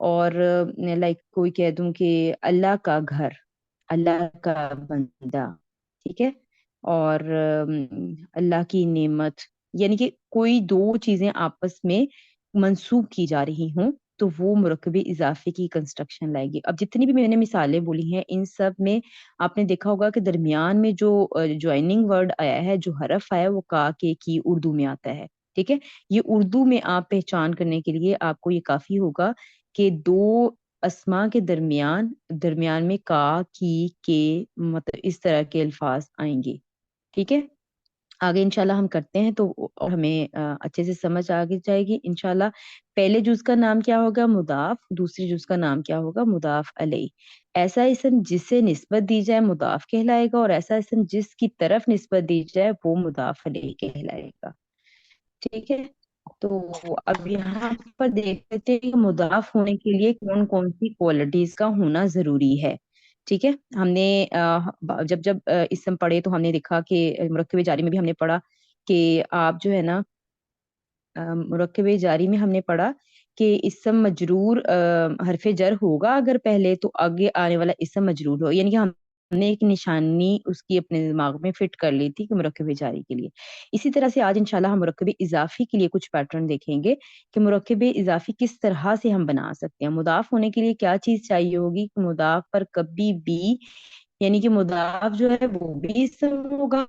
اور لائک کوئی کہہ دوں کہ اللہ کا گھر، اللہ کا بندہ، ٹھیک ہے، اور اللہ کی نعمت، یعنی کہ کوئی دو چیزیں آپس میں منسوب کی جا رہی ہوں تو وہ مرکب اضافے کی کنسٹرکشن لائے گی۔ اب جتنی بھی میں نے مثالیں بولی ہیں ان سب میں آپ نے دیکھا ہوگا کہ درمیان میں جو جوائننگ ورڈ آیا ہے، جو حرف آیا ہے، وہ کا کے کی اردو میں آتا ہے، ٹھیک ہے۔ یہ اردو میں آپ پہچان کرنے کے لیے آپ کو یہ کافی ہوگا کہ دو اسما کے درمیان میں کا کی کے مطلب اس طرح کے الفاظ آئیں گے، ٹھیک ہے۔ آگے انشاءاللہ ہم کرتے ہیں تو ہمیں اچھے سے سمجھ آگے جائے گی انشاءاللہ۔ پہلے جز کا نام کیا ہوگا؟ مضاف۔ دوسری جز کا نام کیا ہوگا؟ مضاف الیہ۔ ایسا اسم جسے نسبت دی جائے مضاف کہلائے گا، اور ایسا اسم جس کی طرف نسبت دی جائے وہ مضاف الیہ کہلائے گا، ٹھیک ہے۔ تو اب یہاں پر دیکھ لیتے ہیں کہ مضاف ہونے کے لیے کون کون سی کوالٹیز کا ہونا ضروری ہے، ٹھیک ہے۔ ہم نے جب اسم پڑھے تو ہم نے دیکھا کہ مرکب جاری میں بھی ہم نے پڑھا کہ آپ جو ہے نا مرکب جاری میں ہم نے پڑھا کہ اسم مجرور حرف جر ہوگا اگر پہلے، تو آگے آنے والا اسم مجرور ہو، یعنی کہ ہم نے ایک نشانی اس کی اپنے دماغ میں فٹ کر لی تھی کہ مرکب جاری کے لیے۔ اسی طرح سے آج انشاءاللہ ہم مرکب اضافی کے لیے کچھ پیٹرن دیکھیں گے کہ مرکب اضافی کس طرح سے ہم بنا سکتے ہیں۔ مضاف ہونے کے لیے کیا چیز چاہیے ہوگی کہ مضاف پر کبھی بھی، یعنی کہ مضاف جو ہے وہ بھی اسم ہوگا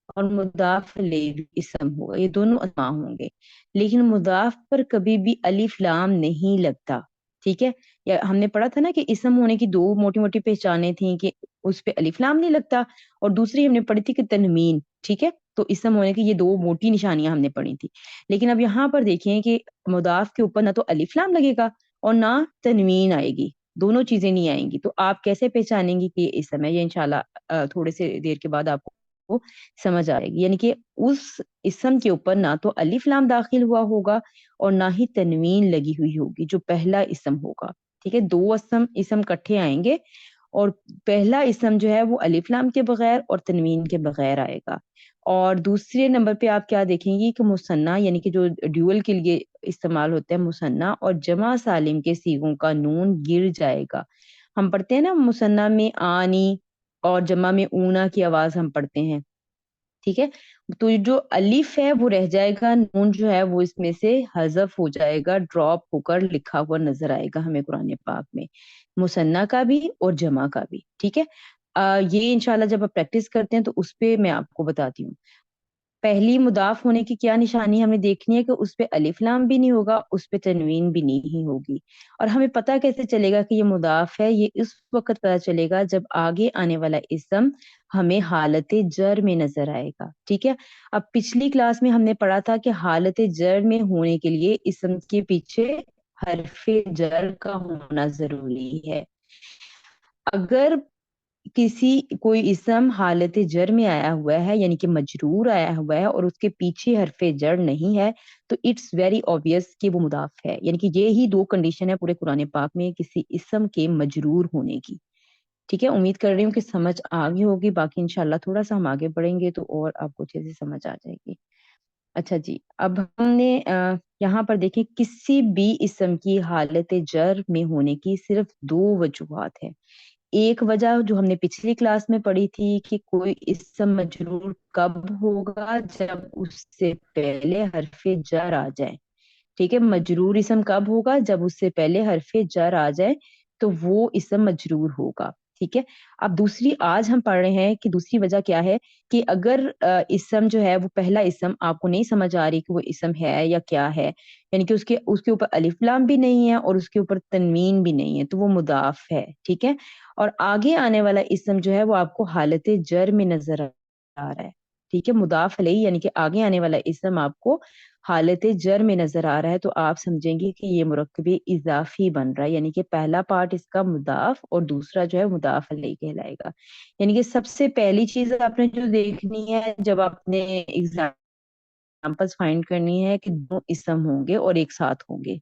اور مضاف الیہ بھی اسم ہوگا، یہ دونوں اسماء ہوں گے، لیکن مضاف پر کبھی بھی الف لام نہیں لگتا، ٹھیک ہے۔ یا ہم نے پڑھا تھا نا کہ اسم ہونے کی دو موٹی موٹی پہچانیں تھیں کہ اس پہ الف لام نہیں لگتا، اور دوسری ہم نے پڑھی تھی کہ تنوین، ٹھیک ہے۔ تو اسم ہونے کی یہ دو موٹی نشانیاں ہم نے پڑھی تھی، لیکن اب یہاں پر دیکھیں کہ مضاف کے اوپر نہ تو الف لام لگے گا اور نہ تنوین آئے گی، دونوں چیزیں نہیں آئیں گی، تو آپ کیسے پہچانیں گی کہ یہ اسم ہے؟ یہ انشاءاللہ تھوڑے سے دیر کے بعد آپ کو سمجھ آئے گی، یعنی کہ اس اسم کے اوپر نہ تو الف لام داخل ہوا ہوگا اور نہ ہی تنوین لگی ہوئی ہوگی جو پہلا اسم ہوگا، ٹھیک ہے۔ دو اسم کٹھے آئیں گے اور پہلا اسم جو ہے وہ الف لام کے بغیر اور تنوین کے بغیر آئے گا۔ اور دوسرے نمبر پہ آپ کیا دیکھیں گی کہ مثنیٰ، یعنی کہ جو ڈیول کے لیے استعمال ہوتا ہے مثنیٰ اور جمع سالم کے صیغوں کا نون گر جائے گا۔ ہم پڑھتے ہیں نا مثنیٰ میں آنی اور جمع میں اونا کی آواز ہم پڑھتے ہیں، ٹھیک ہے۔ تو جو الف ہے وہ رہ جائے گا، نون جو ہے وہ اس میں سے حذف ہو جائے گا، ڈراپ ہو کر لکھا ہوا نظر آئے گا ہمیں قرآن پاک میں، مثنیٰ کا بھی اور جمع کا بھی، ٹھیک ہے۔ یہ انشاءاللہ جب آپ پریکٹس کرتے ہیں تو اس پہ میں آپ کو بتاتی ہوں۔ پہلی مضاف ہونے کی کیا نشانی ہمیں دیکھنی ہے کہ اس پہ الف لام بھی نہیں ہوگا، اس پہ تنوین بھی نہیں ہوگی۔ اور ہمیں پتہ کیسے چلے گا کہ یہ مضاف ہے؟ یہ اس وقت پتہ چلے گا جب آگے آنے والا اسم ہمیں حالت جر میں نظر آئے گا، ٹھیک ہے۔ اب پچھلی کلاس میں ہم نے پڑھا تھا کہ حالت جر میں ہونے کے لیے اسم کے پیچھے حرف جر کا ہونا ضروری ہے۔ اگر کوئی اسم حالت جر میں آیا ہوا ہے، یعنی کہ مجرور آیا ہوا ہے اور اس کے پیچھے حرف جر نہیں ہے، تو اٹس ویری obvious کہ وہ مضاف ہے، یعنی کہ یہی دو کنڈیشن ہے پورے قرآن پاک میں کسی اسم کے مجرور ہونے کی، ٹھیک ہے۔ امید کر رہی ہوں کہ سمجھ آگے ہوگی، باقی انشاءاللہ تھوڑا سا ہم آگے بڑھیں گے تو اور آپ کو اچھے سے سمجھ آ جائے گی۔ اچھا جی، اب ہم نے یہاں پر دیکھیں کسی بھی اسم کی حالت جر میں ہونے کی صرف دو وجوہات ہیں۔ ایک وجہ جو ہم نے پچھلی کلاس میں پڑھی تھی کہ کوئی اسم مجرور کب ہوگا؟ جب اس سے پہلے حرف جر آ جائے، ٹھیک ہے۔ مجرور اسم کب ہوگا؟ جب اس سے پہلے حرف جر آ جائے تو وہ اسم مجرور ہوگا، ٹھیک ہے۔ اب دوسری آج ہم پڑھ رہے ہیں کہ دوسری وجہ کیا ہے کہ اگر اسم جو ہے وہ پہلا اسم آپ کو نہیں سمجھ آ رہی کہ وہ اسم ہے یا کیا ہے، یعنی کہ اس کے اوپر الف لام بھی نہیں ہے اور اس کے اوپر تنوین بھی نہیں ہے، تو وہ مضاف ہے، ٹھیک ہے۔ اور آگے آنے والا اسم جو ہے وہ آپ کو حالت جر میں نظر آ رہا ہے، ٹھیک ہے۔ مضاف علیہ یعنی کہ آگے آنے والا اسم آپ کو حالت جر میں نظر آ رہا ہے، تو آپ سمجھیں گے کہ یہ مرکب اضافی بن رہا ہے، یعنی کہ پہلا پارٹ اس کا مضاف اور دوسرا جو ہے مضاف علیہ کہلائے گا۔ یعنی کہ سب سے پہلی چیز آپ نے جو دیکھنی ہے جب آپ نے ایگزامپلس فائنڈ کرنی ہے کہ دو اسم ہوں گے اور ایک ساتھ ہوں گے،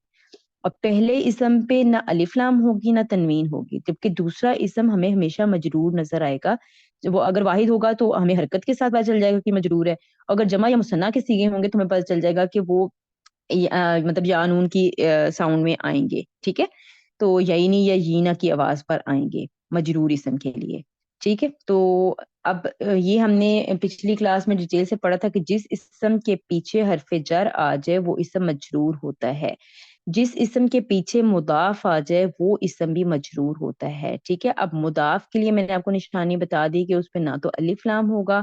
اور پہلے اسم پہ نہ الف لام ہوگی نہ تنوین ہوگی، جبکہ دوسرا اسم ہمیں ہمیشہ مجرور نظر آئے گا۔ وہ اگر واحد ہوگا تو ہمیں حرکت کے ساتھ پتہ چل جائے گا کہ مجرور ہے، اگر جمع یا مثنیٰ کے صیغے ہوں گے تو ہمیں پتہ چل جائے گا کہ وہ مطلب یا نون کی ساؤنڈ میں آئیں گے، ٹھیک ہے۔ تو یعنی یا یینا کی آواز پر آئیں گے مجرور اسم کے لیے. ٹھیک ہے. تو اب یہ ہم نے پچھلی کلاس میں ڈیٹیل سے پڑھا تھا کہ جس اسم کے پیچھے حرف جر آ جائے وہ اسم مجرور ہوتا ہے. جس اسم کے پیچھے مضاف آ جائے وہ اسم بھی مجرور ہوتا ہے. ٹھیک ہے. اب مضاف کے لیے میں نے آپ کو نشانی بتا دی کہ اس پہ نہ تو الف لام ہوگا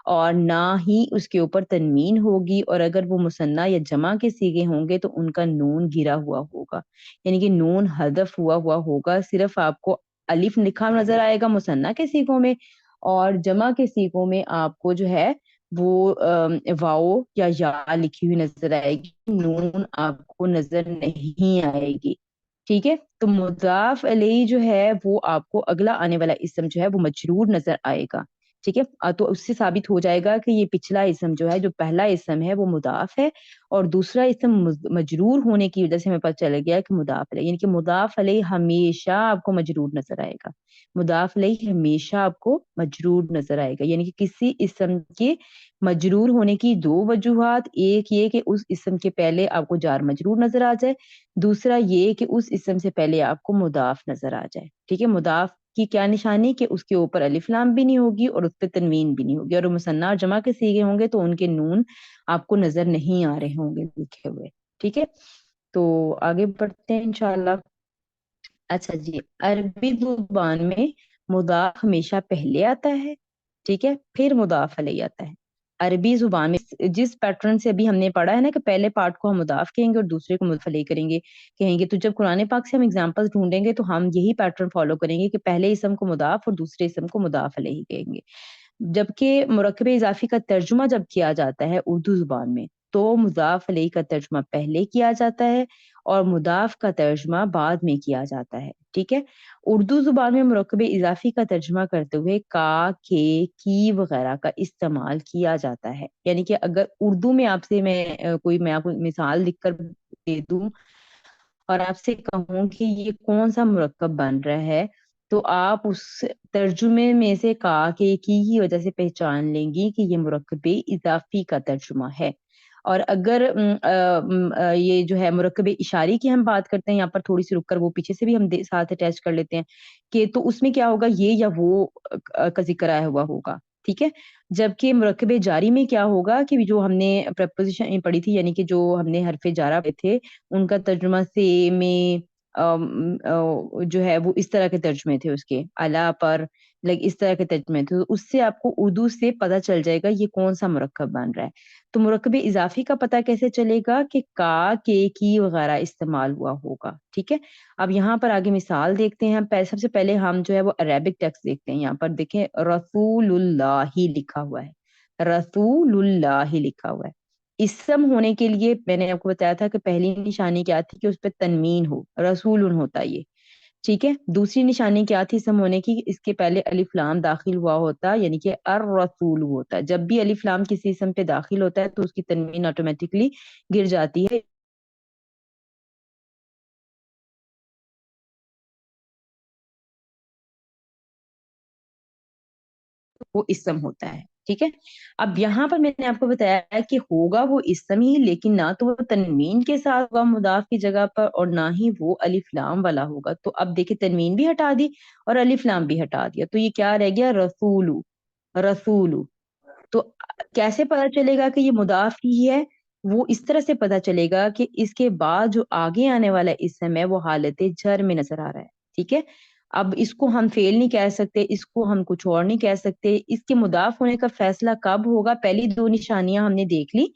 اور نہ ہی اس کے اوپر تنوین ہوگی، اور اگر وہ مثنیٰ یا جمع کے صیغے ہوں گے تو ان کا نون گرا ہوا ہوگا، یعنی کہ نون حذف ہوا ہوگا. صرف آپ کو الف لکھا نظر آئے گا مثنیٰ کے صیغوں میں، اور جمع کے صیغوں میں آپ کو جو ہے وہ واؤ یا لکھی ہوئی نظر آئے گی، نون آپ کو نظر نہیں آئے گی. ٹھیک ہے. تو مضاف علیہ جو ہے وہ آپ کو اگلا آنے والا اسم جو ہے وہ مجرور نظر آئے گا. ٹھیک ہے. تو اس سے ثابت ہو جائے گا کہ یہ پچھلا اسم جو ہے، جو پہلا اسم ہے وہ مضاف ہے، اور دوسرا اسم مجرور ہونے کی وجہ سے ہمیں پتہ چل گیا کہ مضاف علیہ، یعنی کہ مضاف علیہ ہمیشہ آپ کو مجرور نظر آئے گا. مضاف علیہ ہمیشہ آپ کو مجرور نظر آئے گا، یعنی کہ کسی اسم کے مجرور ہونے کی دو وجوہات، ایک یہ کہ اس اسم کے پہلے آپ کو جار مجرور نظر آ جائے، دوسرا یہ کہ اس اسم سے پہلے آپ کو مضاف نظر آ جائے. ٹھیک ہے. مضاف کی کیا نشانی کہ اس کے اوپر الف لام بھی نہیں ہوگی اور اس پہ تنوین بھی نہیں ہوگی، اور مثنیٰ اور جمع کے صیغے ہوں گے تو ان کے نون آپ کو نظر نہیں آ رہے ہوں گے لکھے ہوئے. ٹھیک ہے. تو آگے بڑھتے ہیں انشاءاللہ. اچھا جی. عربی زبان میں مضاف ہمیشہ پہلے آتا ہے. ٹھیک ہے. پھر مضاف علیہ آتا ہے. عربی زبان میں جس پیٹرن سے ابھی ہم نے پڑھا ہے نا کہ پہلے پارٹ کو ہم مضاف کہیں گے اور دوسرے کو مضاف علیہ کریں گے کہیں گے، تو جب قرآن پاک سے ہم اگزامپل ڈھونڈیں گے تو ہم یہی پیٹرن فالو کریں گے کہ پہلے اسم کو مضاف اور دوسرے اسم کو مضاف علیہ کہیں گے. جبکہ مرکب اضافی کا ترجمہ جب کیا جاتا ہے اردو زبان میں تو مضاف علیہ کا ترجمہ پہلے کیا جاتا ہے اور مضاف کا ترجمہ بعد میں کیا جاتا ہے. ٹھیک ہے. اردو زبان میں مرکب اضافی کا ترجمہ کرتے ہوئے کا، کے، کی وغیرہ کا استعمال کیا جاتا ہے. یعنی کہ اگر اردو میں آپ سے میں آپ کو مثال لکھ کر دے دوں اور آپ سے کہوں کہ یہ کون سا مرکب بن رہا ہے، تو آپ اس ترجمے میں سے کا، کے، کی ہی وجہ سے پہچان لیں گی کہ یہ مرکب اضافی کا ترجمہ ہے. اور اگر یہ جو ہے مرکب اشاری کی ہم بات کرتے ہیں، یہاں پر تھوڑی سی رک کر وہ پیچھے سے بھی ہم ساتھ اٹیچ کر لیتے ہیں کہ تو اس میں کیا ہوگا، یہ یا وہ کا ذکر آیا ہوا ہوگا. ٹھیک ہے. جبکہ مرکب جاری میں کیا ہوگا کہ جو ہم نے پریپوزیشن پڑھی تھی، یعنی کہ جو ہم نے حرف جارہ پہ تھے ان کا ترجمہ سے میں جو ہے وہ اس طرح کے ترجمے تھے، اس کے اعلیٰ پر اس طرح کے ترجمے تھے. تو اس سے آپ کو اردو سے پتہ چل جائے گا یہ کون سا مرکب بن رہا ہے. تو مرکب اضافی کا پتہ کیسے چلے گا کہ کا، کے، کی وغیرہ استعمال ہوا ہوگا. ٹھیک ہے. اب یہاں پر آگے مثال دیکھتے ہیں. سب سے پہلے ہم جو ہے وہ عربک ٹیکسٹ دیکھتے ہیں. یہاں پر دیکھیں رسول اللہ لکھا ہوا ہے، رسول اللہ لکھا ہوا ہے. اسم ہونے کے لیے میں نے آپ کو بتایا تھا کہ پہلی نشانی کیا تھی کہ اس پہ تنوین ہو، رسول ہوتا یہ. ٹھیک ہے. دوسری نشانی کیا تھی اسم ہونے کی، اس کے پہلے الف لام داخل ہوا ہوتا، یعنی کہ الرسول ہوتا. جب بھی الف لام کسی اسم پہ داخل ہوتا ہے تو اس کی تنوین آٹومیٹکلی گر جاتی ہے، وہ اسم ہوتا ہے. ٹھیک ہے. اب یہاں پر میں نے آپ کو بتایا ہے کہ ہوگا وہ اسم ہی، لیکن نہ تو وہ تنوین کے ساتھ ہوگا مضاف کی جگہ پر اور نہ ہی وہ الف لام والا ہوگا. تو اب دیکھیں تنوین بھی ہٹا دی اور الف لام بھی ہٹا دیا، تو یہ کیا رہ گیا، رسول. رسول. تو کیسے پتا چلے گا کہ یہ مضاف ہی ہے؟ وہ اس طرح سے پتا چلے گا کہ اس کے بعد جو آگے آنے والا اسم ہے وہ حالت جر میں نظر آ رہا ہے. ٹھیک ہے. اب اس کو ہم فعل نہیں کہہ سکتے، اس کو ہم کچھ اور نہیں کہہ سکتے. اس کے مضاف ہونے کا فیصلہ کب ہوگا؟ پہلی دو نشانیاں ہم نے دیکھ لی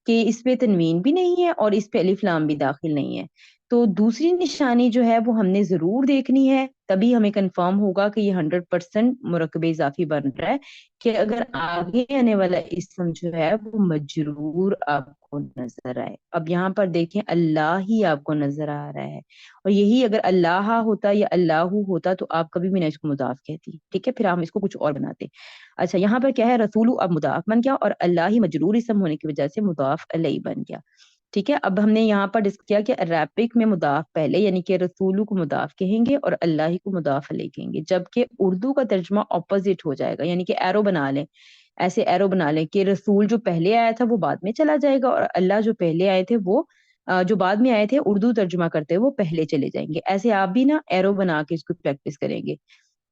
کہ اس پہ تنوین بھی نہیں ہے اور اس پہ الف لام بھی داخل نہیں ہے. تو دوسری نشانی جو ہے وہ ہم نے ضرور دیکھنی ہے، تبھی ہمیں کنفرم ہوگا کہ یہ 100% مرکب اضافی بن رہا ہے کہ اگر آگے آنے والا اسم جو ہے وہ مجرور آپ کو نظر آئے. اب یہاں پر دیکھیں اللہ ہی آپ کو نظر آ رہا ہے، اور یہی اگر اللہ ہوتا یا اللہ ہوتا تو آپ کبھی بھی نہ اس کو مضاف کہتی. ٹھیک ہے. پھر ہم اس کو کچھ اور بناتے. اچھا یہاں پر کیا ہے، رسول اب مضاف بن گیا اور اللہ ہی مجرور اسم ہونے کی وجہ سے مضاف علیہ بن گیا. ٹھیک ہے. اب ہم نے یہاں پر ڈسکس کیا کہ عربک میں مضاف پہلے، یعنی کہ رسول کو مضاف کہیں گے اور اللہ کو مضاف علیہ کہیں گے، جبکہ اردو کا ترجمہ اپوزٹ ہو جائے گا. یعنی کہ ایرو بنا لیں، ایسے ایرو بنا لیں کہ رسول جو پہلے آیا تھا وہ بعد میں چلا جائے گا اور اللہ جو پہلے آئے تھے وہ جو بعد میں آئے تھے اردو ترجمہ کرتے وہ پہلے چلے جائیں گے. ایسے آپ بھی نا ایرو بنا کے اس کو پریکٹس کریں گے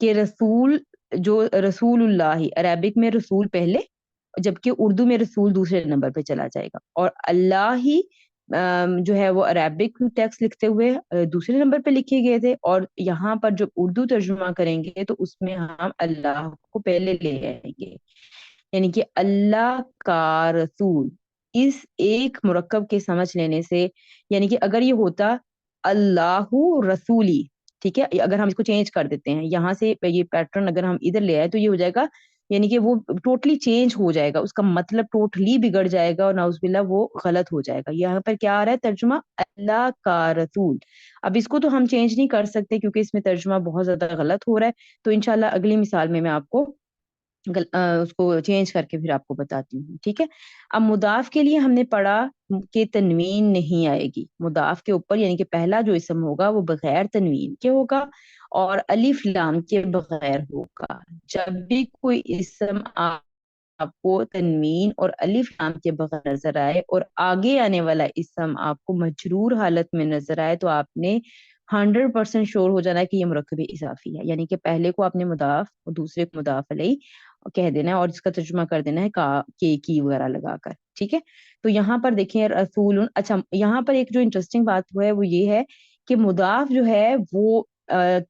کہ رسول جو رسول اللہ عربک میں رسول پہلے جبکہ اردو میں رسول دوسرے نمبر پہ چلا جائے گا, اور اللہ ہی جو ہے وہ عربک ٹیکسٹ لکھتے ہوئے دوسرے نمبر پہ لکھے گئے تھے, اور یہاں پر جب اردو ترجمہ کریں گے تو اس میں ہم اللہ کو پہلے لے آئیں گے, یعنی کہ اللہ کا رسول. اس ایک مرکب کے سمجھ لینے سے, یعنی کہ اگر یہ ہوتا اللہ رسولی, ٹھیک ہے, اگر ہم اس کو چینج کر دیتے ہیں یہاں سے, یہ پیٹرن اگر ہم ادھر لے آئے تو یہ ہو جائے گا, یعنی کہ وہ ٹوٹلی چینج ہو جائے گا, اس کا مطلب ٹوٹلی بگڑ جائے گا اور نعوذ باللہ وہ غلط ہو جائے گا. یہاں پر کیا آ رہا ہے ترجمہ اللہ کا رسول. اب اس کو تو ہم چینج نہیں کر سکتے کیونکہ اس میں ترجمہ بہت زیادہ غلط ہو رہا ہے, تو انشاءاللہ اگلی مثال میں آپ کو اس کو چینج کر کے پھر آپ کو بتاتی ہوں, ٹھیک ہے. اب مضاف کے لیے ہم نے پڑھا کہ تنوین نہیں آئے گی مضاف کے اوپر, یعنی کہ پہلا جو اسم ہوگا وہ بغیر تنوین کے ہوگا اور الف لام کے بغیر ہوگا. جب بھی کوئی اسم آپ کو تنوین اور الف لام کے بغیر نظر آئے اور آگے آنے والا اسم آپ کو مجرور حالت میں نظر آئے تو آپ نے 100% شور ہو جانا ہے کہ یہ مرکب اضافی ہے, یعنی کہ پہلے کو آپ نے مضاف اور دوسرے کو مضاف علیہ کہہ دینا ہے اور اس کا ترجمہ کر دینا ہے کا کے کی وغیرہ لگا کر, ٹھیک ہے. تو یہاں پر دیکھیں رسول, اچھا یہاں پر ایک جو انٹرسٹنگ بات ہے وہ یہ ہے کہ مضاف جو ہے وہ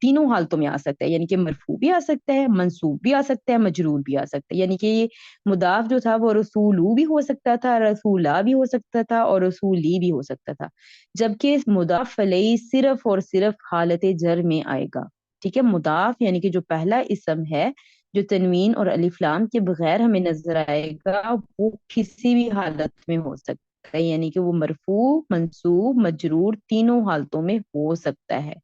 تینوں حالتوں میں آ سکتا ہے, یعنی کہ مرفوع بھی آ سکتا ہے, منصوب بھی آ سکتا ہے, مجرور بھی آ سکتا ہے. یعنی کہ یہ مضاف جو تھا وہ رسولو بھی ہو سکتا تھا, رسولا بھی ہو سکتا تھا اور رسولی بھی ہو سکتا تھا, جبکہ مضاف علیہ صرف اور صرف حالت جر میں آئے گا, ٹھیک ہے. مضاف یعنی کہ جو پہلا اسم ہے جو تنوین اور الف لام کے بغیر ہمیں نظر آئے گا وہ کسی بھی حالت میں ہو سکتا ہے, یعنی کہ وہ مرفوع, منصوب, مجرور تینوں حالتوں میں ہو سکتا ہے,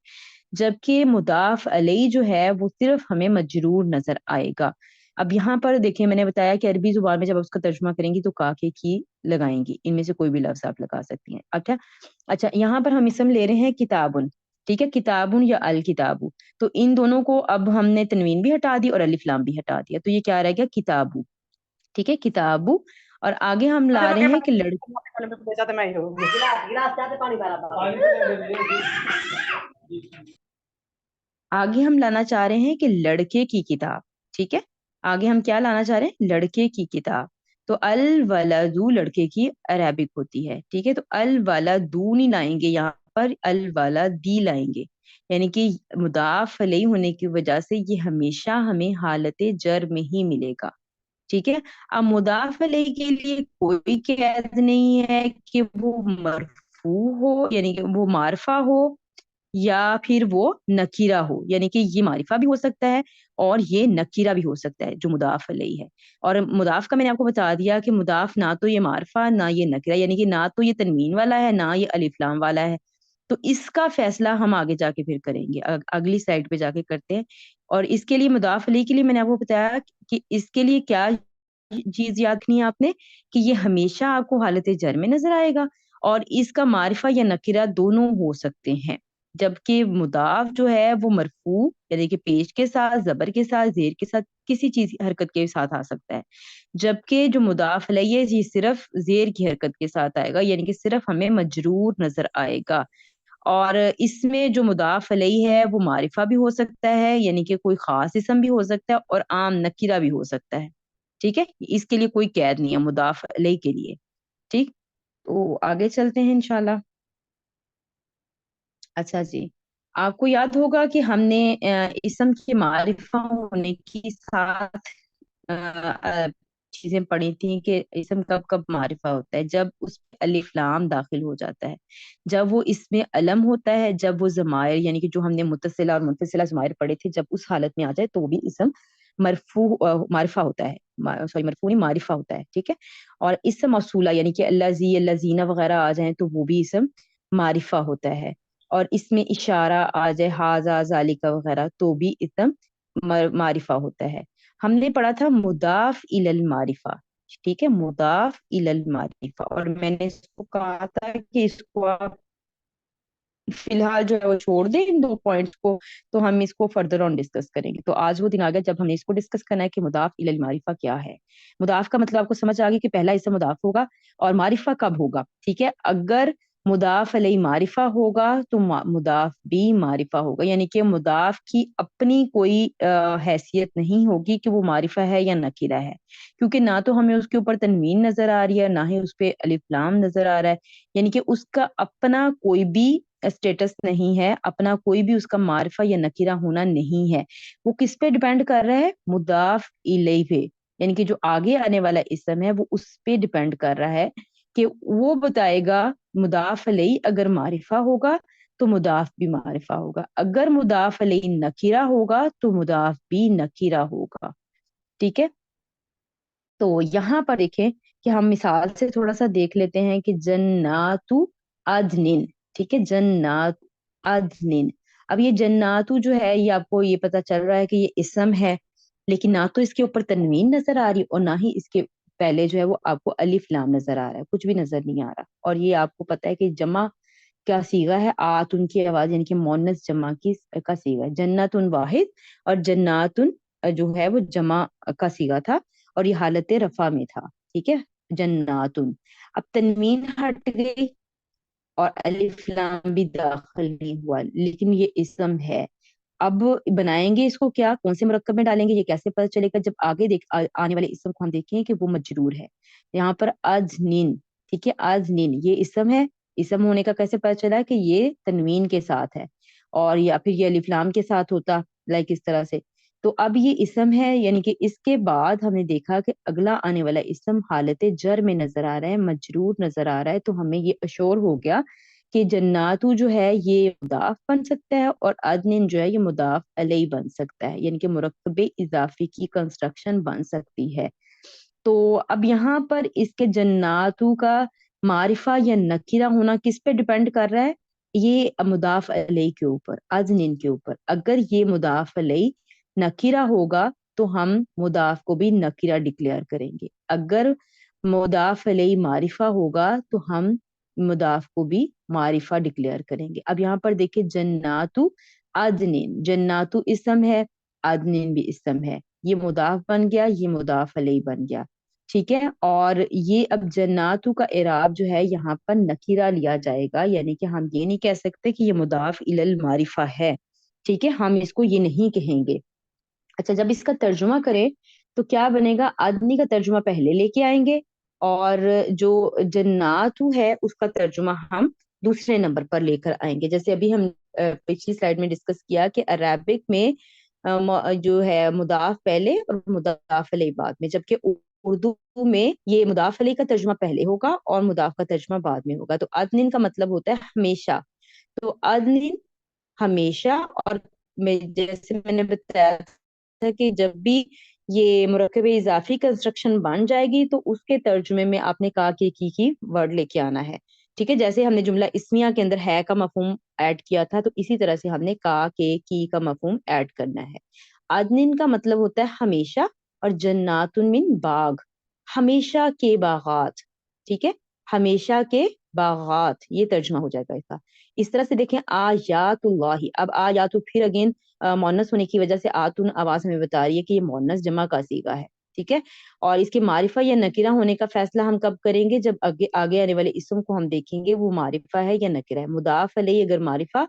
جبکہ مضاف علیہ جو ہے وہ صرف ہمیں مجرور نظر آئے گا. اب یہاں پر دیکھیں میں نے بتایا کہ عربی زبان میں جب آپ اس کا ترجمہ کریں گی تو کاکے کی لگائیں گی, ان میں سے کوئی بھی لفظ آپ لگا سکتی ہیں. اچھا یہاں پر ہم اسم لے رہے ہیں کتابن, ٹھیک ہے, کتابن یا الکتابو, تو ان دونوں کو اب ہم نے تنوین بھی ہٹا دی اور الف لام بھی ہٹا دیا, تو یہ کیا رہ گیا کتابو, ٹھیک ہے, کتابو. اور آگے ہم لا رہے ہیں کہ آگے ہم لانا چاہ رہے ہیں کہ لڑکے کی کتاب, ٹھیک ہے, آگے ہم کیا لانا چاہ رہے ہیں لڑکے کی کتاب. تو الولدو لڑکے کی عربک ہوتی ہے, ٹھیک ہے, تو الولدو نہیں لائیں گے یہاں پر, الولدی لائیں گے, یعنی کہ مضاف علیہ ہونے کی وجہ سے یہ ہمیشہ ہمیں حالت جر میں ہی ملے گا, ٹھیک ہے. اب مضاف علیہ کے لیے کوئی قید نہیں ہے کہ وہ مرفوع ہو, یعنی کہ وہ معرفہ ہو یا پھر وہ نکیرہ ہو, یعنی کہ یہ معرفہ بھی ہو سکتا ہے اور یہ نکیرہ بھی ہو سکتا ہے جو مضاف علیہ ہے. اور مضاف کا میں نے آپ کو بتا دیا کہ مضاف نہ تو یہ معرفہ نہ یہ نکیرہ, یعنی کہ نہ تو یہ تنوین والا ہے نہ یہ الف لام والا ہے, تو اس کا فیصلہ ہم آگے جا کے پھر کریں گے, اگلی سلائڈ پہ جا کے کرتے ہیں. اور اس کے لیے مضاف علیہ کے لیے میں نے آپ کو بتایا کہ اس کے لیے کیا چیز یاد رکھنی ہے آپ نے, کہ یہ ہمیشہ آپ کو حالت جر میں نظر آئے گا اور اس کا معرفہ یا نکیرہ دونوں ہو سکتے ہیں, جبکہ مضاف جو ہے وہ مرفوع یعنی کہ پیش کے ساتھ, زبر کے ساتھ, زیر کے ساتھ, کسی چیز حرکت کے ساتھ آ سکتا ہے, جبکہ جو مضاف علیہ ہے یہ صرف زیر کی حرکت کے ساتھ آئے گا, یعنی کہ صرف ہمیں مجرور نظر آئے گا. اور اس میں جو مضاف علیہ ہے وہ معرفہ بھی ہو سکتا ہے, یعنی کہ کوئی خاص اسم بھی ہو سکتا ہے اور عام نکیرہ بھی ہو سکتا ہے, ٹھیک ہے. اس کے لیے کوئی قید نہیں ہے مضاف علیہ کے لیے, ٹھیک. تو آگے چلتے ہیں انشاءاللہ. اچھا جی, آپ کو یاد ہوگا کہ ہم نے اسم کے معرفہ ہونے کی ساتھ چیزیں پڑھی تھیں کہ اسم کب کب معرفہ ہوتا ہے, جب اس میں الف لام داخل ہو جاتا ہے, جب وہ اس میں علم ہوتا ہے, جب وہ ضمائر یعنی کہ جو ہم نے متصلہ اور منفصلہ ضمائر پڑھے تھے جب اس حالت میں آ جائے تو بھی اسم مرفوع معرفہ ہوتا ہے, سوری مرفوع نہیں معرفہ ہوتا ہے, ٹھیک ہے. اور اسم موصولہ یعنی کہ الذی الذین وغیرہ آ جائیں تو وہ بھی اسم معرفہ ہوتا ہے, اور اس میں اشارہ آ جائے ھذا ذالک وغیرہ تو بھی اسم معرفہ ہوتا ہے. ہم نے پڑھا تھا مضاف الی المعرفہ, ٹھیک ہے, مضاف الی المعرفہ, اور میں نے اس کو کہا تھا کہ اس کو آپ فی الحال جو ہے وہ چھوڑ دیں ان دو پوائنٹس کو, تو ہم اس کو فردر آن ڈسکس کریں گے. تو آج وہ دن آ گیا جب ہم نے اس کو ڈسکس کرنا ہے کہ مضاف الی المعرفہ کیا ہے. مضاف کا مطلب آپ کو سمجھ آ گئی کہ پہلا اسم مضاف ہوگا اور معرفہ کب ہوگا, ٹھیک ہے. اگر مضاف علیہ معرفہ ہوگا تو مضاف بھی معرفہ ہوگا، یعنی کہ مضاف کی اپنی کوئی حیثیت نہیں ہوگی کہ وہ معرفہ ہے یا نکرہ ہے، کیونکہ نہ تو ہمیں اس کے اوپر تنوین نظر آ رہی ہے، نہ ہی اس پہ الف لام نظر آ رہا ہے، یعنی کہ اس کا اپنا کوئی بھی اسٹیٹس نہیں ہے، اپنا کوئی بھی اس کا معرفہ یا نکرہ ہونا نہیں ہے۔ وہ کس پہ ڈیپینڈ کر رہا ہے؟ مضاف الیہ پہ، یعنی کہ جو آگے آنے والا اسم ہے وہ اس پہ ڈیپینڈ کر رہا ہے کہ وہ بتائے گا مضاف علیہ اگر معرفہ ہوگا تو مضاف بھی معرفہ ہوگا، اگر مضاف علیہ نکرہ ہوگا تو مضاف بھی نکرہ ہوگا۔ ٹھیک ہے، تو یہاں پر دیکھیں کہ ہم مثال سے تھوڑا سا دیکھ لیتے ہیں کہ جنات عدن، ٹھیک ہے، جنات عدن۔ اب یہ جناتو جو ہے یہ آپ کو یہ پتا چل رہا ہے کہ یہ اسم ہے، لیکن نہ تو اس کے اوپر تنوین نظر آ رہی اور نہ ہی اس کے پہلے جو ہے وہ آپ کو الف لام نظر آ رہا ہے، کچھ بھی نظر نہیں آ رہا۔ اور یہ آپ کو پتا ہے کہ جمع کا صیغہ ہے آتن کی آواز، یعنی کہ مؤنث جمع کی کا صیغہ ہے، جناتن واحد اور جناتن جو ہے وہ جمع کا صیغہ تھا اور یہ حالت رفع میں تھا، ٹھیک ہے، جناتن۔ اب تنوین ہٹ گئی اور الف لام بھی داخل نہیں ہوا، لیکن یہ اسم ہے۔ اب بنائیں گے اس کو کیا، کون سے مرکب میں ڈالیں گے، یہ کیسے پتہ چلے گا؟ جب آگے آنے والے اسم کو ہم دیکھیں کہ وہ مجرور ہے، یہاں پر ازنین، ٹھیک ہے، ازنین یہ اسم ہے، اسم ہونے کا کیسے پتہ چلا کہ یہ تنوین کے ساتھ ہے اور یا پھر یہ الف لام کے ساتھ ہوتا، لائک اس طرح سے۔ تو اب یہ اسم ہے، یعنی کہ اس کے بعد ہم نے دیکھا کہ اگلا آنے والا اسم حالت جر میں نظر آ رہا ہے، مجرور نظر آ رہا ہے، تو ہمیں یہ اشور ہو گیا کہ جناتو جو ہے یہ مضاف بن سکتا ہے اور عدن جو ہے یہ مضاف علیہ بن سکتا ہے، یعنی کہ مرکب اضافی کی کنسٹرکشن بن سکتی ہے۔ تو اب یہاں پر اس کے جناتو کا معرفہ یا نکرہ ہونا کس پہ ڈیپینڈ کر رہا ہے؟ یہ مضاف علیہ کے اوپر، عدن کے اوپر۔ اگر یہ مضاف علیہ نکرہ ہوگا تو ہم مضاف کو بھی نکرہ ڈکلیئر کریں گے، اگر مضاف علیہ معرفہ ہوگا تو ہم مضاف کو بھی معرفہ ڈکلیئر کریں گے۔ اب یہاں پر دیکھیں جناتو عدن، جناتو اسم ہے، عدن بھی اسم ہے، یہ مضاف بن گیا، یہ مضاف علیہ بن گیا، ٹھیک ہے۔ اور یہ اب جناتو کا اعراب جو ہے یہاں پر نکرہ لیا جائے گا، یعنی کہ ہم یہ نہیں کہہ سکتے کہ یہ مضاف الی المعرفہ ہے، ٹھیک ہے، ہم اس کو یہ نہیں کہیں گے۔ اچھا، جب اس کا ترجمہ کریں تو کیا بنے گا؟ آدمی کا ترجمہ پہلے لے کے آئیں گے اور جو جناتو ہے اس کا ترجمہ ہم دوسرے نمبر پر لے کر آئیں گے۔ جیسے ابھی ہم پچھلی سلائیڈ میں ڈسکس کیا کہ عربک میں جو ہے مضاف پہلے اور مضاف علیہ بعد میں، جبکہ اردو میں یہ مضاف علیہ کا ترجمہ پہلے ہوگا اور مضاف کا ترجمہ بعد میں ہوگا۔ تو عدن کا مطلب ہوتا ہے ہمیشہ، تو عدن ہمیشہ، اور جیسے میں نے بتایا تھا کہ جب بھی یہ مرکب اضافی کنسٹرکشن بن جائے گی تو اس کے ترجمے میں آپ نے کہا کہ کی ورڈ لے کے آنا ہے، ٹھیک ہے، جیسے ہم نے جملہ اسمیہ کے اندر ہے کا مفہوم ایڈ کیا تھا تو اسی طرح سے ہم نے کہا کہ کی کا مفہوم ایڈ کرنا ہے۔ عدن کا مطلب ہوتا ہے ہمیشہ اور جنات من باغ، ہمیشہ کے باغات، ٹھیک ہے، ہمیشہ کے باغات، یہ ترجمہ ہو جائے گا اس کا۔ اس طرح سے دیکھیں آیات اللہ، اب آیات پھر اگین مؤنث ہونے کی وجہ سے آتن آواز ہمیں بتا رہی ہے کہ یہ مؤنث جمع کا صیغہ ہے، ٹھیک ہے، اور اس کے معرفہ یا نکرہ ہونے کا فیصلہ ہم کب کریں گے؟ جب آگے آنے والے اسم کو ہم دیکھیں گے وہ معرفہ ہے یا نکرہ ہے۔ مضاف علیہ اگر معرفہ،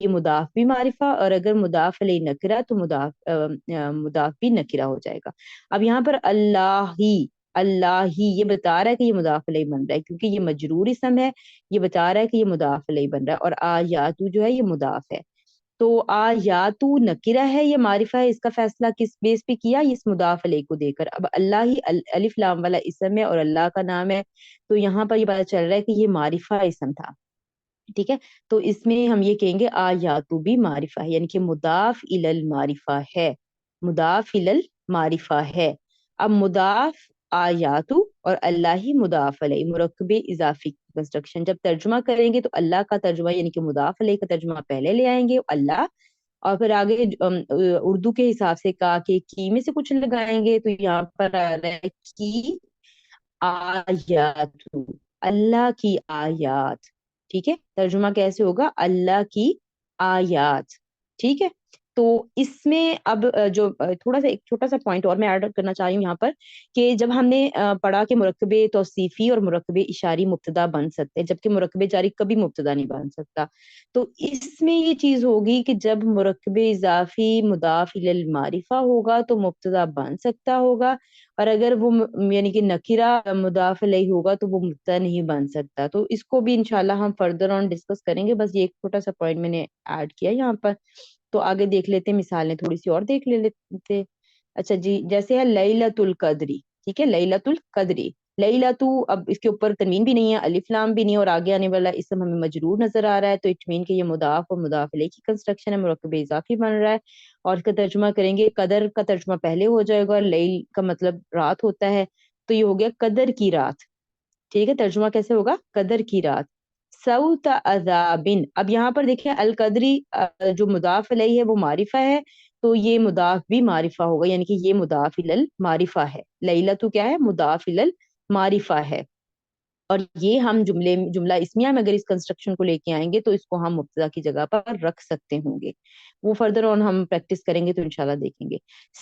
یہ مضاف بھی معرفہ، اور اگر مضاف علیہ نکرہ تو مضاف بھی نکرہ ہو جائے گا۔ اب یہاں پر اللہ ہی، اللہ ہی یہ بتا رہا ہے کہ یہ مضاف علیہ بن رہا ہے کیونکہ یہ مجرور اسم ہے، یہ بتا رہا ہے کہ یہ مضاف علیہ بن رہا ہے، اور آیاتو جو ہے یہ مضاف ہے۔ تو آیاتو نکرہ ہے یہ معرفہ ہے، اس کا فیصلہ کس بیس پہ کیا؟ اس مضاف علیہ کو دے کر۔ اب اللہ ہی الف لام والا اسم ہے اور اللہ کا نام ہے، تو یہاں پر یہ پتہ چل رہا ہے کہ یہ معرفہ اسم تھا، ٹھیک ہے، تو اس میں ہم یہ کہیں گے آیاتو بھی معرفہ ہے، یعنی کہ مضاف الی المعرفہ ہے، مضاف الی المعرفہ ہے۔ اب مضاف آیاتو اور اللہ ہی مضاف علیہ، مرکب اضافی کنسٹرکشن جب ترجمہ کریں گے تو اللہ کا ترجمہ یعنی کہ مضاف علیہ کا ترجمہ پہلے لے آئیں گے اللہ، اور پھر آگے اردو کے حساب سے کہا کہ کی میں سے کچھ لگائیں گے، تو یہاں پر آ رہا ہے کی آیاتو، اللہ کی آیات، ٹھیک ہے، ترجمہ کیسے ہوگا؟ اللہ کی آیات، ٹھیک ہے۔ تو اس میں اب جو تھوڑا سا ایک چھوٹا سا پوائنٹ اور میں ایڈ کرنا چاہ رہی ہوں یہاں پر، کہ جب ہم نے پڑھا کہ مرکب توصیفی اور مرکب اشاری مبتدا بن سکتے ہیں، جبکہ مرکب جاری کبھی مبتدا نہیں بن سکتا، تو اس میں یہ چیز ہوگی کہ جب مرکب اضافی مضاف الی المعرفہ ہوگا تو مبتدا بن سکتا ہوگا، اور اگر وہ یعنی کہ نکرہ مضاف الیہ ہوگا تو وہ مبتدا نہیں بن سکتا. تو اس کو بھی انشاءاللہ ہم فردر آن ڈسکس کریں گے، بس یہ ایک چھوٹا سا پوائنٹ میں نے ایڈ کیا یہاں پر. تو آگے دیکھ لیتے ہیں، مثالیں تھوڑی سی اور دیکھ لیتے. اچھا جی، جیسے ہے لیلۃ القدری، ٹھیک ہے، لیلۃ القدری. لیلۃ، اب اس کے اوپر تنوین بھی نہیں ہے، الف لام بھی نہیں ہے، اور آگے آنے والا اسم ہمیں مجرور نظر آ رہا ہے، تو اٹ مین کہ یہ مضاف اور مضاف الیہ کی کنسٹرکشن ہے، مرکب اضافی بن رہا ہے. اور اس کا ترجمہ کریں گے، قدر کا ترجمہ پہلے ہو جائے گا، اور لیل کا مطلب رات ہوتا ہے، تو یہ ہو گیا قدر کی رات. ٹھیک ہے، ترجمہ کیسے ہوگا؟ قدر کی رات. سوت عذابن، اب یہاں پر دیکھیں القدری جو مضاف الیہ ہے وہ معرفہ ہے، تو یہ مضاف بھی معرفہ ہوگا، یعنی کہ یہ مضاف الی المعرفہ ہے. لیلۃ کیا ہے؟ مضاف الی المعرفہ ہے. اور یہ ہم جملہ اسمیہ میں اگر اس کنسٹرکشن کو لے کے آئیں گے تو اس کو ہم مبتدا کی جگہ پر رکھ سکتے ہوں گے. وہ فردر آن ہم پریکٹس کریں گے تو انشاءاللہ دیکھیں گے.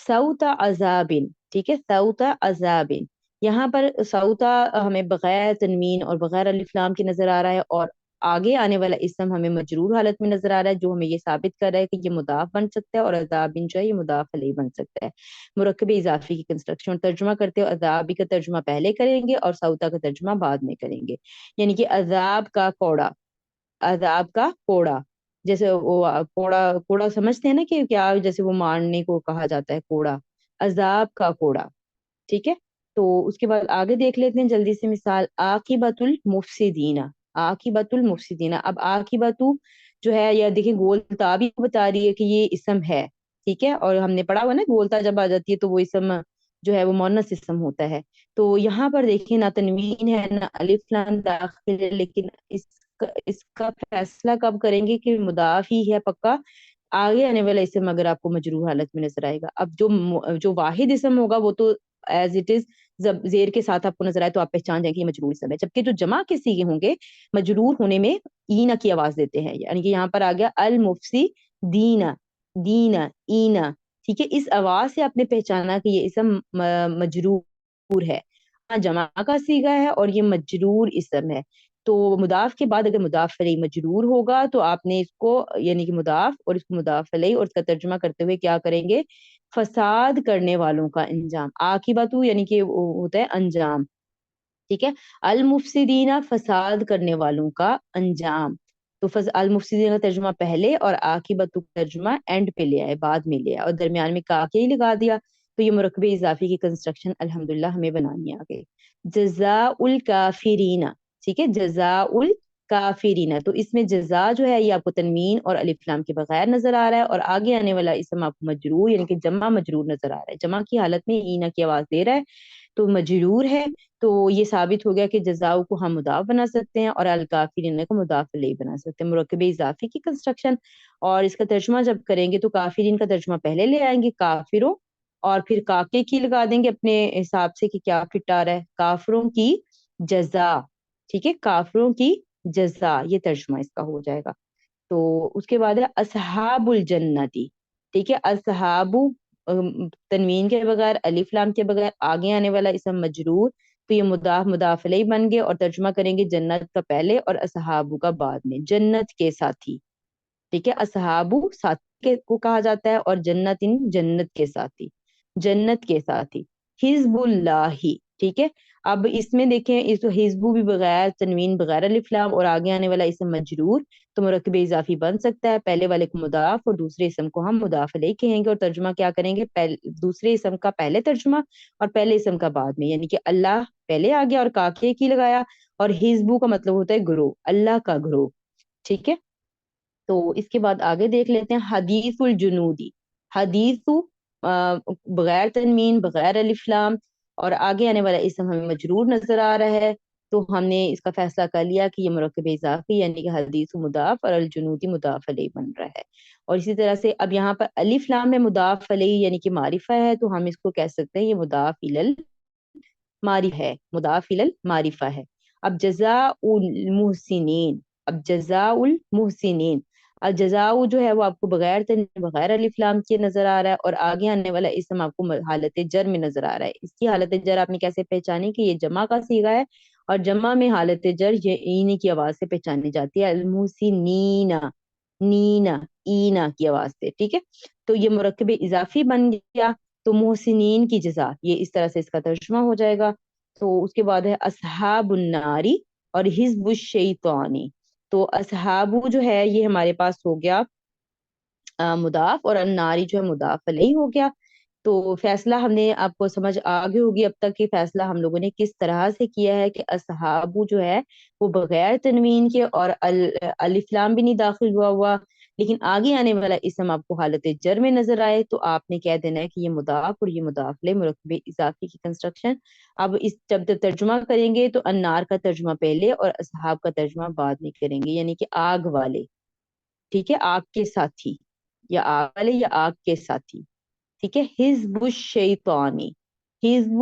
سوت عذابن، ٹھیک ہے، سوت عذابن. یہاں پر سوتا ہمیں بغیر تنوین اور بغیر الف لام کی نظر آ رہا ہے، اور آگے آنے والا اسم ہمیں مجرور حالت میں نظر آ رہا ہے، جو ہمیں یہ ثابت کر رہا ہے کہ یہ مضاف بن سکتا ہے، اور عذابن جو ہے یہ مضاف الیہ بن سکتا ہے. مرکب اضافی کی کنسٹرکشن ترجمہ کرتے ہو، عذابی کا ترجمہ پہلے کریں گے اور سوتا کا ترجمہ بعد میں کریں گے. یعنی کہ عذاب کا کوڑا، عذاب کا کوڑا. جیسے وہ کوڑا کوڑا سمجھتے ہیں نا کہ کیا، جیسے وہ مارنے کو کہا جاتا ہے کوڑا، عذاب کا کوڑا. ٹھیک ہے، تو اس کے بعد آگے دیکھ لیتے ہیں جلدی سے مثال. عاقبۃ المفسدین، عاقبۃ المفسدین. اب عاقبۃ جو ہے، یا دیکھیں گولتا بھی بتا رہی ہے کہ یہ اسم ہے، ٹھیک ہے، اور ہم نے پڑھا ہوا نا گولتا جب آ جاتی ہے تو وہ اسم جو ہے وہ مؤنث اسم ہوتا ہے. تو یہاں پر دیکھیں نہ تنوین ہے نہ الف لام داخل ہے، لیکن اس کا فیصلہ کب کریں گے کہ مضاف ہی ہے پکا. آگے آنے والا اسم اگر آپ کو مجرور حالت میں نظر آئے گا، اب جو واحد اسم ہوگا وہ تو ایز اٹ از زیر کے ساتھ آپ کو نظر آئے تو آپ پہچان جائیں کہ یہ مجرور اسم ہے، جبکہ جو جمع کے صیغے ہوں گے مجرور ہونے میں اینا کی آواز دیتے ہیں. یعنی کہ یہاں پر آ گیا المفسی دینا، دینا اینا، ٹھیک ہے، اس آواز سے آپ نے پہچانا کہ یہ اسم مجرور ہے، جمع کا صیغہ ہے اور یہ مجرور اسم ہے. تو مضاف کے بعد اگر مضاف الیہ مجرور ہوگا تو آپ نے اس کو یعنی کہ مضاف اور اس کو مضاف الیہ اور اس کا ترجمہ کرتے ہوئے کیا کریں گے؟ فساد کرنے والوں کا انجام. عاقبۃ یعنی کہ وہ ہوتا ہے انجام، ٹھیک ہے، المفسدین فساد کرنے والوں کا انجام. تو المفسدین کا ترجمہ پہلے اور عاقبۃ کا ترجمہ اینڈ پہ لے آئے، بعد میں لے آئے، اور درمیان میں کاکے ہی لگا دیا. تو یہ مرکب اضافی کی کنسٹرکشن الحمدللہ ہمیں بنانی آ گئی. جزاء الکافرین، ٹھیک ہے، جزاء الکافرین. تو اس میں جزا جو ہے یہ آپ کو تنوین اور الف لام کے بغیر نظر آ رہا ہے، اور آگے آنے والا اسم آپ کو مجرور یعنی کہ جمع مجرور نظر آ رہا ہے، جمع کی حالت میں اینا کی آواز دے رہا ہے تو مجرور ہے. تو یہ ثابت ہو گیا کہ جزاؤ کو ہم مضاف بنا سکتے ہیں اور الکافرین کو مضاف الیہ بنا سکتے ہیں، مرکب اضافی کی کنسٹرکشن. اور اس کا ترجمہ جب کریں گے تو کافرین کا ترجمہ پہلے لے آئیں گے کافروں، اور پھر کاکے کی لگا دیں گے اپنے حساب سے کہ کیا فٹ آ رہا ہے، کافروں کی جزا. ٹھیک ہے، کافروں کی جزا، یہ ترجمہ اس کا ہو جائے گا. تو اس کے بعد ہے اصحاب الجنتی، ٹھیک ہے، اصحاب تنوین کے بغیر الف لام کے بغیر آگے آنے والا اسم مجرور، تو یہ مضاف مضاف الیہ بن گئے، اور ترجمہ کریں گے جنت کا پہلے اور اصحاب کا بعد میں، جنت کے ساتھی. ٹھیک ہے، اصحاب ساتھی کو کہا جاتا ہے، اور جنت ان جنت کے ساتھی، جنت کے ساتھی. حزب اللہ، ٹھیک ہے. اب اس میں دیکھیں اس حزب بھی بغیر تنوین بغیر الف لام اور آگے آنے والا اسم مجرور، تو مرکب اضافی بن سکتا ہے، پہلے والے کو مضاف اور دوسرے اسم کو ہم مضاف الیہ کہیں گے، اور ترجمہ کیا کریں گے؟ دوسرے اسم کا پہلے ترجمہ اور پہلے اسم کا بعد میں، یعنی کہ اللہ پہلے آ گیا اور کاکے کی لگایا، اور حزب کا مطلب ہوتا ہے گروہ، اللہ کا گروہ. ٹھیک ہے، تو اس کے بعد آگے دیکھ لیتے ہیں حدیث الجنودی. حدیث بغیر تنوین بغیر الف لام اور آگے آنے والا اسم ہمیں مجرور نظر آ رہا ہے، تو ہم نے اس کا فیصلہ کر لیا کہ یہ مرکب اضافی یعنی کہ حدیث مضاف اور الجنودی مضاف علیہ بن رہا ہے. اور اسی طرح سے اب یہاں پر الف لام میں مضاف علیہ یعنی کہ معرفہ ہے، تو ہم اس کو کہہ سکتے ہیں یہ مضاف الی المعرفہ ہے، مضاف الی المعرفہ ہے. اب جزاء المحسنین، اب جزاء المحسنین. الجزاء جو ہے وہ آپ کو بغیر تنوین بغیر الف لام کے نظر آ رہا ہے، اور آگے آنے والا اسم آپ کو حالت جر میں نظر آ رہا ہے. اس کی حالت جر آپ نے کیسے پہچانی کہ یہ جمع کا صیغہ ہے، اور جمع میں حالت جر یہ این کی آواز سے پہچانی جاتی ہے، المحسنین، نینا اینا کی آواز سے. ٹھیک ہے، تو یہ مرکب اضافی بن گیا. تو محسنین کی جزا، یہ اس طرح سے اس کا ترجمہ ہو جائے گا. تو اس کے بعد ہے اصحاب الناری اور حزب الشیطانی. تو اصحابو جو ہے یہ ہمارے پاس ہو گیا مضاف، اور الناری جو ہے مضاف علیہ ہو گیا. تو فیصلہ ہم نے آپ کو سمجھ آگے ہوگی اب تک کہ فیصلہ ہم لوگوں نے کس طرح سے کیا ہے کہ اصحابو جو ہے وہ بغیر تنوین کے اور الف لام بھی نہیں داخل ہوا لیکن آگے آنے والا اسم آپ کو حالت جر میں نظر آئے تو آپ نے کہہ دینا ہے کہ یہ مضاف اور یہ مضاف علیہ مرکب اضافی کی کنسٹرکشن. اب اس جب ترجمہ کریں گے تو انار کا ترجمہ پہلے اور اصحاب کا ترجمہ بعد میں کریں گے، یعنی کہ آگ والے. ٹھیک ہے، آگ کے ساتھی، یا آگ والے یا آگ کے ساتھی. ٹھیک ہے، حزب الشیطانی، حزب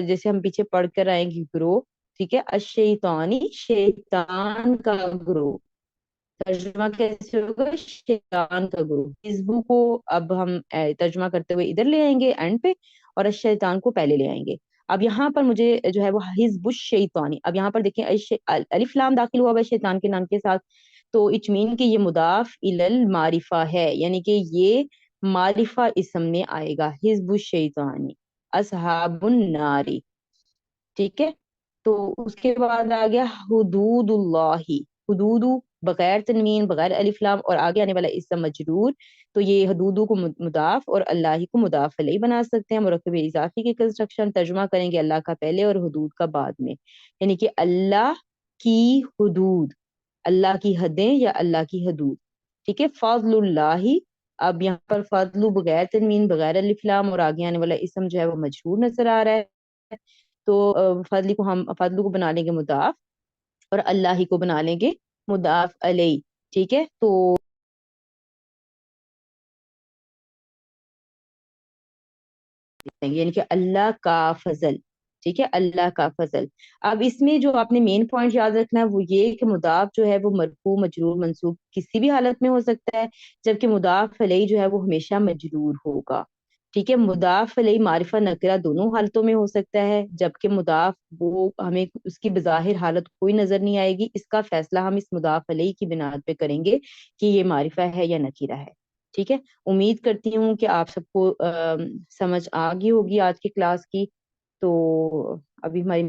جیسے ہم پیچھے پڑھ کر آئیں گے گروہ. ٹھیک ہے، الشیطانی شیطان کا گروہ. ترجمہ کیسے ہوگا؟ شیطان کا گروہ. حزب کو اب ہم ترجمہ کرتے ہوئے ادھر لے آئیں گے اینڈ پہ، اور الشیطان کو پہلے لے آئیں گے. اب یہاں پر مجھے جو ہے وہ حزب الشیطانی، اب یہاں پر دیکھیں الف لام داخل ہوا ہے شیطان کے نام کے ساتھ، تو اچ مین کہ یہ مضاف الی المعرفہ ہے، یعنی کہ یہ معرفہ اسم میں آئے گا. حزب الشیطانی اصحاب الناری. ٹھیک ہے، تو اس کے بعد آ گیا حدود اللہ. حدود بغیر تنوین بغیر الف لام اور آگے آنے والا اسم مجرور. تو یہ حدود کو مضاف اور اللہ کو مضاف علیہ بنا سکتے ہیں. مرکب اضافی کی کنسٹرکشن ترجمہ کریں گے اللہ کا پہلے اور حدود کا بعد میں، یعنی کہ اللہ کی حدود، اللہ کی حدیں یا اللہ کی حدود. ٹھیک ہے، فضل اللہ. اب یہاں پر فضل بغیر تنوین بغیر الف لام اور آگے آنے والا اسم جو ہے وہ مجرور نظر آ رہا ہے. تو فضل کو ہم فضل کو بنا لیں گے مضاف اور اللہ ہی کو بنا لیں گے مضاف علیہ. ٹھیک ہے، تو یعنی کہ اللہ کا فضل. ٹھیک ہے، اللہ کا فضل. اب اس میں جو آپ نے مین پوائنٹ یاد رکھنا ہے وہ یہ کہ مضاف جو ہے وہ مرفوع مجرور منصوب کسی بھی حالت میں ہو سکتا ہے، جبکہ مضاف علیہ جو ہے وہ ہمیشہ مجرور ہوگا. ٹھیک ہے، مضاف علیہ معرفہ نکرہ دونوں حالتوں میں ہو سکتا ہے، جبکہ مضاف وہ ہمیں اس کی بظاہر حالت کوئی نظر نہیں آئے گی. اس کا فیصلہ ہم اس مضاف علیہ کی بنا پہ کریں گے کہ یہ معرفہ ہے یا نکیرہ ہے. ٹھیک ہے، امید کرتی ہوں کہ آپ سب کو سمجھ آ گئی ہوگی آج کی کلاس کی. تو ابھی ہماری